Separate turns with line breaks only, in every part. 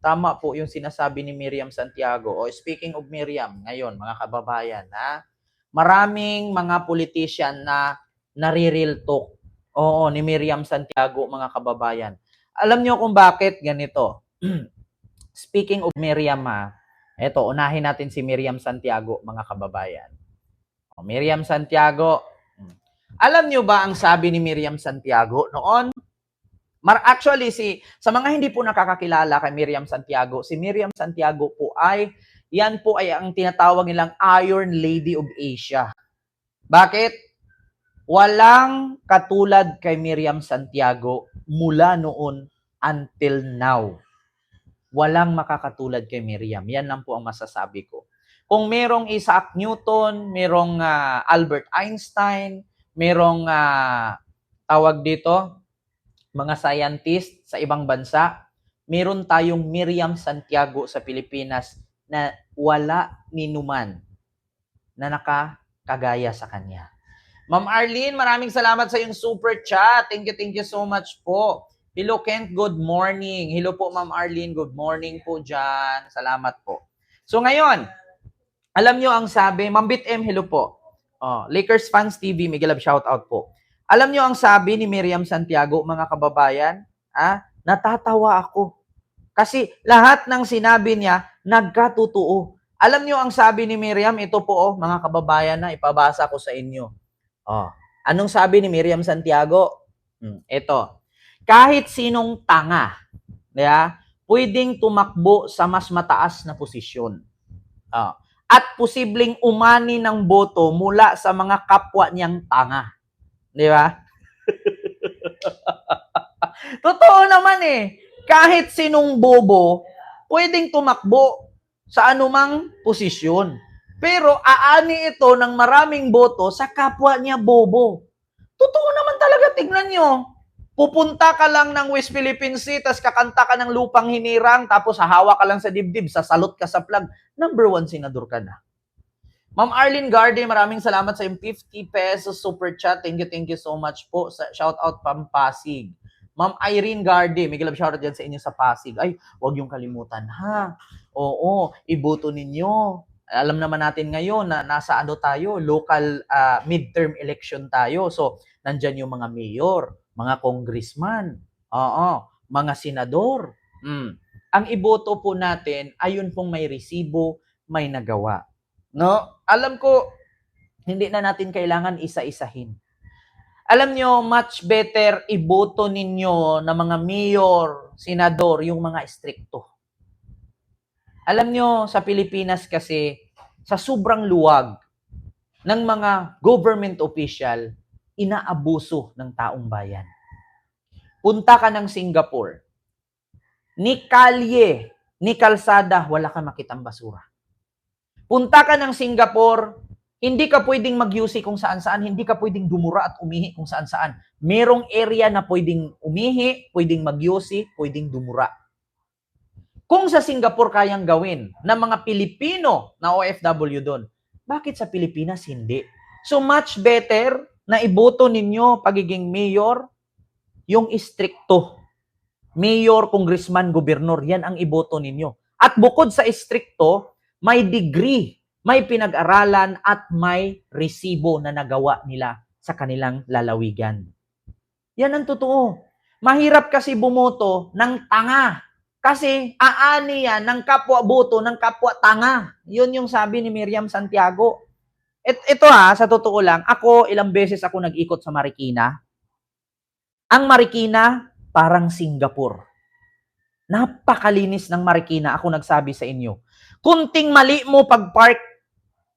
tama po yung sinasabi ni Miriam Santiago. O speaking of Miriam, ngayon mga kababayan, maraming mga politician na nare-real talk. Oo, ni Miriam Santiago, mga kababayan. Alam niyo kung bakit ganito? Speaking of Miriam, eto, unahin natin si Miriam Santiago, mga kababayan. O, Miriam Santiago, alam niyo ba ang sabi ni Miriam Santiago noon? Actually, sa mga hindi po nakakakilala kay Miriam Santiago, si Miriam Santiago po yan po ay ang tinatawag nilang Iron Lady of Asia. Bakit? Walang katulad kay Miriam Santiago mula noon until now. Walang makakatulad kay Miriam. Yan lang po ang masasabi ko. Kung merong Isaac Newton, merong Albert Einstein, merong tawag dito, mga scientist sa ibang bansa, meron tayong Miriam Santiago sa Pilipinas na wala ninuman na nakakagaya sa kanya. Ma'am Arlene, maraming salamat sa iyong super chat. Thank you so much po. Hello Kent, good morning. Hello po Ma'am Arlene, good morning po dyan. Salamat po. So ngayon, alam nyo ang sabi, Ma'am Bit M, hello po. Lakers Fans TV, Miguel Love, shout out po. Alam nyo ang sabi ni Miriam Santiago, mga kababayan? Natatawa ako. Kasi lahat ng sinabi niya, nagkatotoo. Alam nyo ang sabi ni Miriam, ito po mga kababayan na ipabasa ko sa inyo. Anong sabi ni Miriam Santiago? Ito. Kahit sinong tanga, pwedeng tumakbo sa mas mataas na posisyon. At posibleng umani ng boto mula sa mga kapwa niyang tanga. Di ba? Totoo naman Kahit sinong bobo, pwedeng tumakbo sa anumang posisyon. Pero aani ito ng maraming boto sa kapwa niya bobo. Totoo naman talaga, tignan nyo. Pupunta ka lang ng West Philippine Sea, tapos kakanta ka ng Lupang Hinirang, tapos hahawa ka lang sa dibdib, sasalot ka sa flag. Number 1 senador ka na. Ma'am Arlene Garde, maraming salamat sa yung 50 pesos super chat. Thank you so much po. Shout out Pampasig. Ma'am Irene Garde, may galab shoutout dyan sa inyo sa Pasig. Ay, huwag yung kalimutan Oo, iboto ninyo. Alam naman natin ngayon na nasa tayo, local midterm election tayo. So, nandyan yung mga mayor, mga congressman, mga senador. Ang iboto po natin, ayun pong may resibo, may nagawa. No? Alam ko, hindi na natin kailangan isa-isahin. Alam nyo, much better iboto ninyo na mga mayor, senador, yung mga stricto. Alam nyo, sa Pilipinas kasi, sa sobrang luwag ng mga government official, inaabuso ng taong bayan. Punta ka ng Singapore, ni kalye, ni kalsada, wala ka makitang basura. Punta ka ng Singapore, hindi ka pwedeng mag-UC kung saan-saan, hindi ka pwedeng dumura at umihi kung saan-saan. Merong area na pwedeng umihi, pwedeng mag-UC, pwedeng dumura. Kung sa Singapore kayang gawin ng mga Pilipino na OFW doon, bakit sa Pilipinas hindi? So much better na iboto ninyo pagiging mayor, yung istrikto. Mayor, congressman, gobernador, yan ang iboto ninyo. At bukod sa istrikto, may degree, may pinag-aralan at may resibo na nagawa nila sa kanilang lalawigan. Yan ang totoo. Mahirap kasi bumoto ng tanga. Kasi aani yan ng kapwa boto, ng kapwa tanga. Yun yung sabi ni Miriam Santiago. Ito sa totoo lang, ilang beses ako nag-ikot sa Marikina. Ang Marikina, parang Singapore. Napakalinis ng Marikina, ako nagsabi sa inyo. Kunting mali mo pag-park,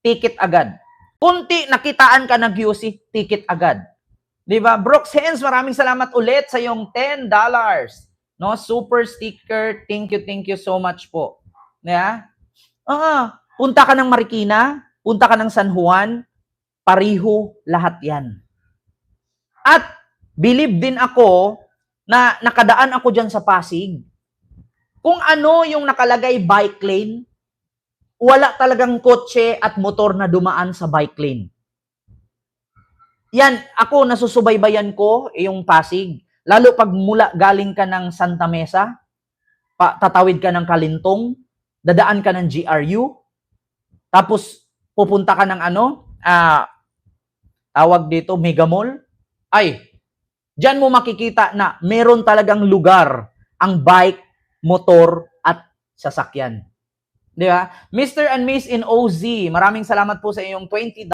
ticket agad. Kunti nakitaan ka ng QC, ticket agad. Diba? Brooks Hens, maraming salamat ulit sa yung $10. No, super sticker. Thank you so much po. Punta ka ng Marikina, punta ka ng San Juan, pariho lahat yan. At believe din ako na nakadaan ako dyan sa Pasig. Kung ano yung nakalagay bike lane, wala talagang kotse at motor na dumaan sa bike lane. Yan, ako nasusubaybayan ko yung Pasig. Lalo pag galing ka ng Santa Mesa, tatawid ka ng Kalintong, dadaan ka ng GRU, tapos pupunta ka ng tawag dito, Mega Mall, ay, diyan mo makikita na meron talagang lugar ang bike, motor, at sasakyan. Di ba? Mr. and Miss in OZ, maraming salamat po sa iyong $20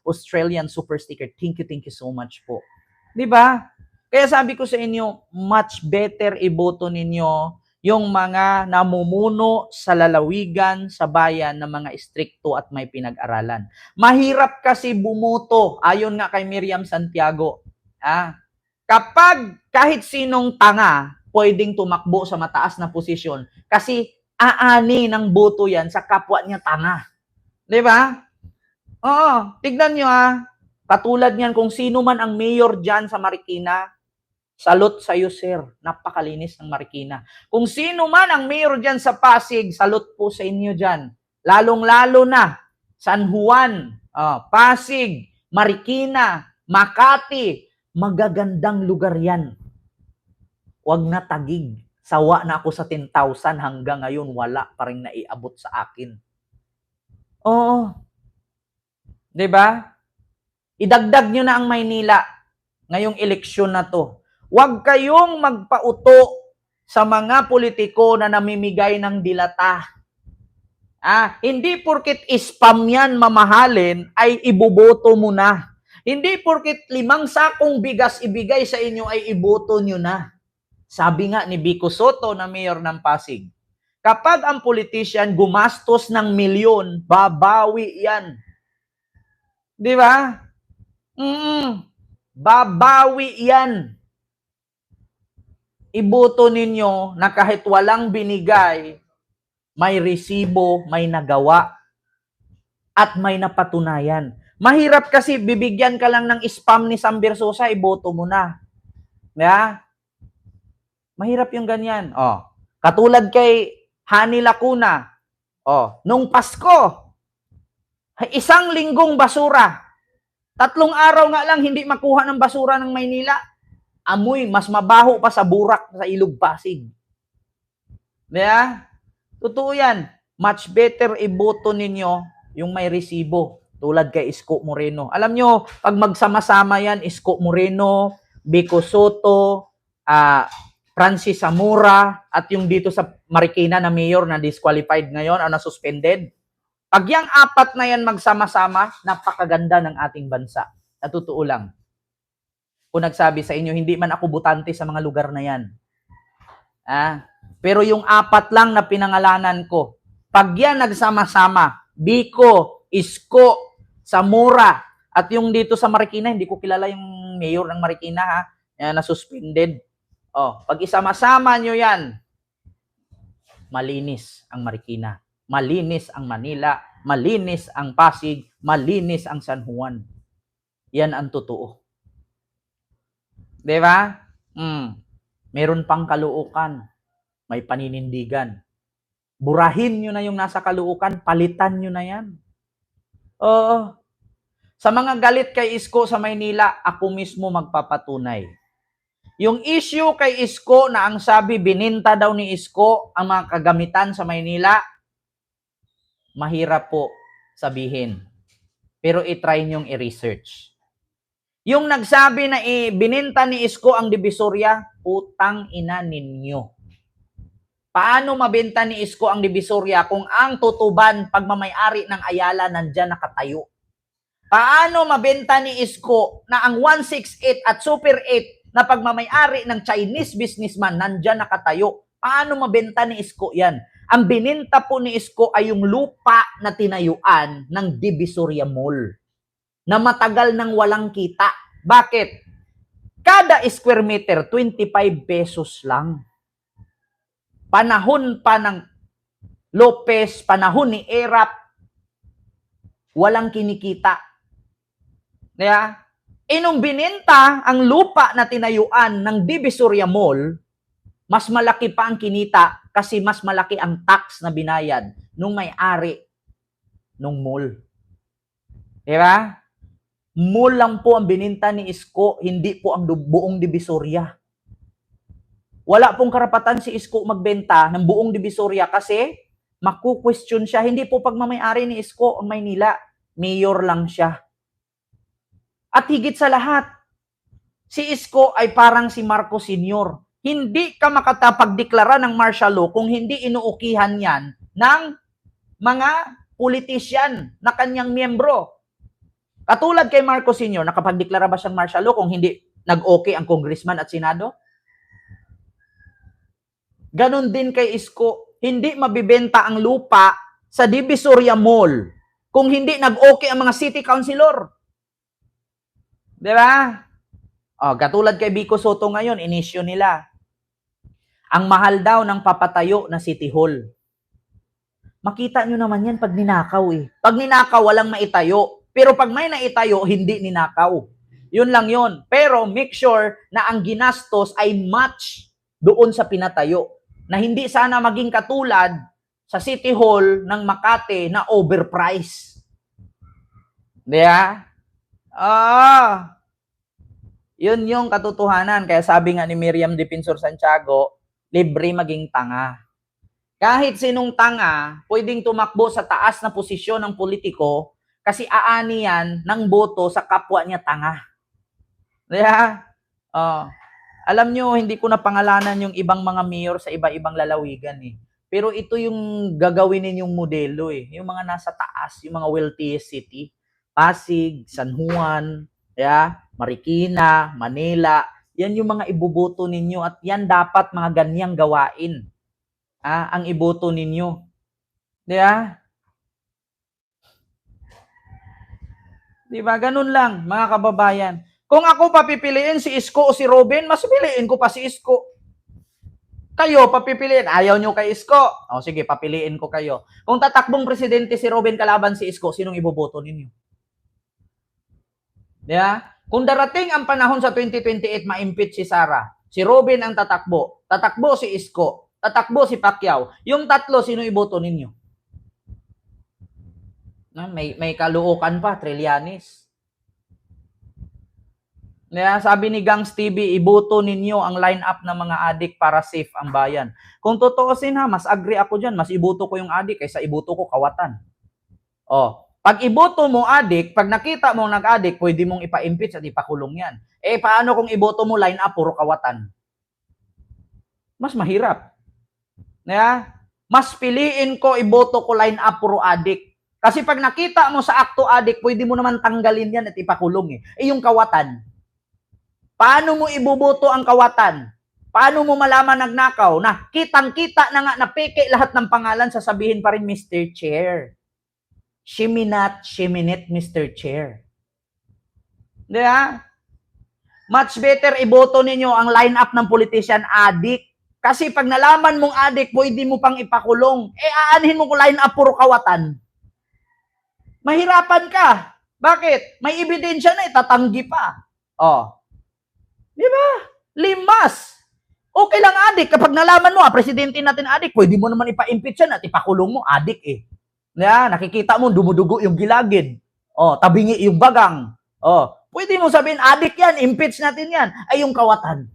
Australian Super Sticker. Thank you so much po. Di ba? Kaya sabi ko sa inyo, much better iboto ninyo yung mga namumuno sa lalawigan, sa bayan ng mga istrikto at may pinag-aralan. Mahirap kasi bumoto, ayon nga kay Miriam Santiago. Kapag kahit sinong tanga, pwedeng tumakbo sa mataas na posisyon kasi aani ng boto yan sa kapwa niya tanga. Di ba? Oo, tignan nyo katulad niyan, kung sino man ang mayor dyan sa Marikina, salute sa iyo, sir. Napakalinis ng Marikina. Kung sino man ang mayor dyan sa Pasig, salute po sa inyo dyan. Lalong-lalo na San Juan, Pasig, Marikina, Makati, magagandang lugar yan. Huwag na Taguig. Sawa na ako sa 10,000 hanggang ngayon wala pa rin naiabot sa akin. Oo. 'Di ba? Idagdag nyo na ang Maynila ngayong eleksyon na to. Huwag kayong magpauto sa mga politiko na namimigay ng dilata. Hindi porket spam yan mamahalin ay iboboto mo na. Hindi porket 5 sakong bigas ibigay sa inyo ay iboto nyo na. Sabi nga ni Vico Soto na mayor ng Pasig, kapag ang politician gumastos ng milyon, babawi yan. Di ba? Babawi yan. Iboto ninyo na kahit walang binigay, may resibo, may nagawa, at may napatunayan. Mahirap kasi bibigyan ka lang ng spam ni Sam Bersosa, iboto mo na. Yeah? Mahirap yung ganyan. Katulad kay Hani Lacuna. Nung Pasko, 1 linggong basura. 3 araw nga lang hindi makuha ng basura ng Maynila. Amoy, mas mabaho pa sa Burak sa Ilog Pasig. Yeah? Totoo yan. Much better iboto ninyo yung may resibo. Tulad kay Isko Moreno. Alam nyo, pag magsama-sama yan, Isko Moreno, Vico Soto, Francis Zamora, at yung dito sa Marikina na mayor na disqualified ngayon, na suspended. Pag yung 4 na yan magsama-sama, napakaganda ng ating bansa. Natutuo lang. Kung nagsabi sa inyo, hindi man ako butante sa mga lugar na yan. Pero yung 4 lang na pinangalanan ko, pag yan nagsama-sama, Vico, Isko, Zamora, at yung dito sa Marikina, hindi ko kilala yung mayor ng Marikina na suspended. Pag isama-sama nyo yan, malinis ang Marikina, malinis ang Manila, malinis ang Pasig, malinis ang San Juan. Yan ang totoo. Diba? Meron pang Caloocan, may paninindigan. Burahin nyo na yung nasa Caloocan, palitan nyo na yan. Sa mga galit kay Isko sa Maynila, ako mismo magpapatunay. Yung issue kay Isko na ang sabi, bininta daw ni Isko ang mga kagamitan sa Maynila, mahirap po sabihin. Pero itry nyong i-research. Yung nagsabi na bininta ni Isko ang Divisoria, utang ina ninyo. Paano mabenta ni Isko ang Divisoria kung ang tutuban, pagmamayari ng Ayala, nandyan nakatayo? Paano mabenta ni Isko na ang 168 at Super 8 na pagmamayari ng Chinese businessman nandyan nakatayo? Paano mabenta ni Isko yan? Ang bininta po ni Isko ay yung lupa na tinayuan ng Divisoria Mall na matagal nang walang kita. Bakit? Kada square meter, 25 pesos lang. Panahon pa ng Lopez, panahon ni Erap, walang kinikita. Kaya, nung bininta ang lupa na tinayuan ng Divisoria Mall, mas malaki pa ang kinita kasi mas malaki ang tax na binayad nung may-ari nung mall. Diba? Mall lang po ang bininta ni Isko, hindi po ang buong Divisoria. Wala pong karapatan si Isko magbenta ng buong Divisoria kasi maku-question siya. Hindi po pagmamayari ni Isko ang Maynila. Mayor lang siya. At higit sa lahat, si Isko ay parang si Marcos Sr. Hindi ka makatapagdeklara ng martial law kung hindi inuukihan yan ng mga politician na kanyang miyembro. Katulad kay Marcos Sr., nakapagdeklara ba siyang martial law kung hindi nag-okay ang congressman at senado? Ganon din kay Isko, hindi mabibenta ang lupa sa Divisoria Mall kung hindi nag-okay ang mga city councilor. Di ba? Katulad kay Vico Soto ngayon, inisyo nila. Ang mahal daw ng papatayo na City Hall. Makita nyo naman yan pag ninakaw eh. Pag ninakaw, walang maitayo. Pero pag may naitayo, hindi ninakaw. Yun lang yun. Pero make sure na ang ginastos ay match doon sa pinatayo. Na hindi sana maging katulad sa City Hall ng Makati na overpriced. Diba? Yun yung katotohanan. Kaya sabi nga ni Miriam Defensor Santiago, libre maging tanga. Kahit sinong tanga, pwedeng tumakbo sa taas na posisyon ng politiko kasi aani yan ng boto sa kapwa niya tanga. Diba? Alam nyo, hindi ko na pangalanan yung ibang mga mayor sa iba-ibang lalawigan eh. Pero ito yung gagawin ninyong modelo eh. Yung mga nasa taas, yung mga wealthiest city. Pasig, San Juan, Marikina, Manila. Yan yung mga iboboto ninyo at yan dapat mga ganyang gawain. Ang iboto ninyo. Diba? Diba? Ganun lang, mga kababayan. Kung ako papipiliin si Isko o si Robin, mas piliin ko pa si Isko. Kayo, papipiliin. Ayaw nyo kay Isko. Sige, papiliin ko kayo. Kung tatakbong presidente si Robin kalaban si Isko, sinong iboboto ninyo? Diba? Kung darating ang panahon sa 2028, ma-impeach si Sara. Si Robin ang tatakbo. Tatakbo si Isko. Tatakbo si Pacquiao. Yung tatlo, sino iboto ninyo? May kaluukan pa, Trillanes. Sabi ni Gangs TV, iboto ninyo ang line-up ng mga adik para safe ang bayan. Kung totoosin mas agree ako dyan. Mas iboto ko yung adik kaysa iboto ko kawatan. Pag iboto mo adik, pag nakita mo nag-adik, pwede mong ipa-impeach at ipakulong yan. Paano kung iboto mo line-up puro kawatan? Mas mahirap. Mas piliin ko iboto ko line-up puro adik. Kasi pag nakita mo sa akto adik, pwede mo naman tanggalin yan at ipakulong yung kawatan. Paano mo iboboto ang kawatan? Paano mo malaman nagnakaw na kitang-kita na nga na peke lahat ng pangalan, sasabihin pa rin Mr. Chair. Shiminat, Mr. Chair. Diba? Much better iboto ninyo ang line-up ng politician adik. Kasi pag nalaman mong adik, pwede mo pang ipakulong. Aanhin mo ko line-up puro kawatan. Mahirapan ka. Bakit? May ebidensya na itatanggi pa. Diba? Limas. Okay lang adik. Kapag nalaman mo, presidente natin adik, pwede mo naman ipa-impeach yan at ipakulong mo, adik nakikita mo, dumudugo yung gilagid. Tabingi yung bagang. Pwede mo sabihin, adik yan, impeach natin yan. Ay, yung kawatan.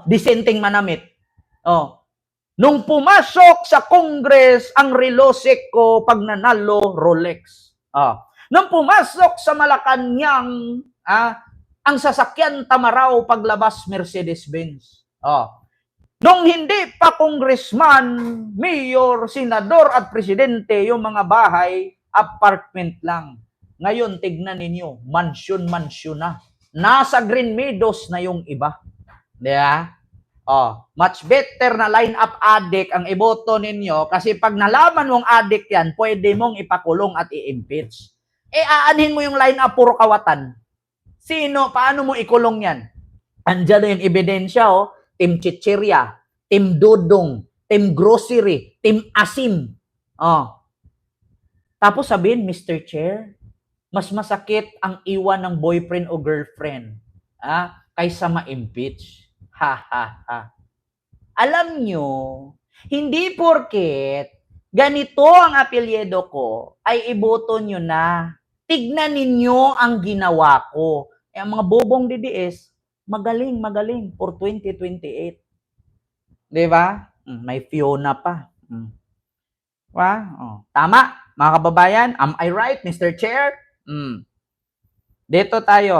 Dissenting manamit. Nung pumasok sa Congress, ang relosek ko pag nanalo, Rolex. Nung pumasok sa Malacanang, ang sasakyan Tamaraw paglabas Mercedes-Benz. Nung hindi pa congressman, mayor, senador at presidente, yung mga bahay, apartment lang. Ngayon, tignan ninyo, mansion na. Nasa Green Meadows na yung iba. Diba? Much better na line-up adik ang iboto ninyo kasi pag nalaman mong adik yan, pwede mong ipakulong at i-impeach. Aanhin mo yung line-up puro kawatan. Sino? Paano mo ikulong yan? Andiyan na yung ebidensya, Team Chichirya, Team Dodong, Team Grocery, Team Asim. Tapos sabihin, Mr. Chair, mas masakit ang iwan ng boyfriend o girlfriend kaysa ma-impeach. Alam nyo, hindi porket ganito ang apelyido ko, ay iboto nyo na. Tignan ninyo ang ginawa ko. Ang mga bobong DDS, magaling for 2028. 'Di ba? May Fiona pa. Diba? Oh, tama, mga kababayan? Am I right, Mr. Chair? Dito tayo.